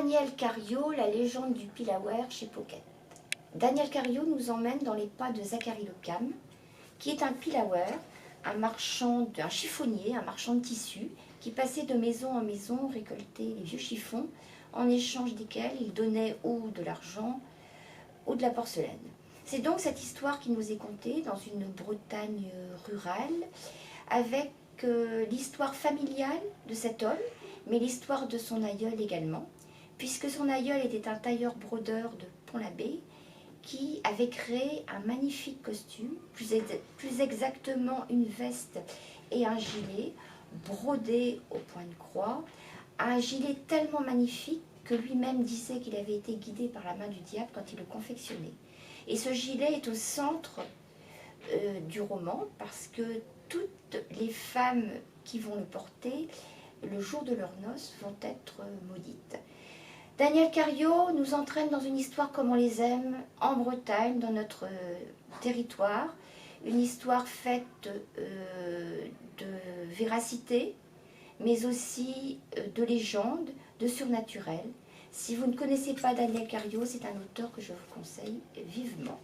Daniel Cario, la légende du Pillawer chez Pocket. Daniel Cario nous emmène dans les pas de Zachary Lecam, qui est un Pillawer, un chiffonnier, un marchand de tissus, qui passait de maison en maison récolter les vieux chiffons, en échange desquels il donnait ou de l'argent ou de la porcelaine. C'est donc cette histoire qui nous est contée dans une Bretagne rurale, avec l'histoire familiale de cet homme, mais l'histoire de son aïeul également, puisque son aïeul était un tailleur-brodeur de Pont-l'Abbé qui avait créé un magnifique costume, plus exactement une veste et un gilet brodé au point de croix, un gilet tellement magnifique que lui-même disait qu'il avait été guidé par la main du diable quand il le confectionnait. Et ce gilet est au centre du roman parce que toutes les femmes qui vont le porter, le jour de leurs noces, vont être maudites. Daniel Cario nous entraîne dans une histoire comme on les aime, en Bretagne, dans notre territoire, une histoire faite de véracité, mais aussi de légendes, de surnaturel. Si vous ne connaissez pas Daniel Cario, c'est un auteur que je vous conseille vivement.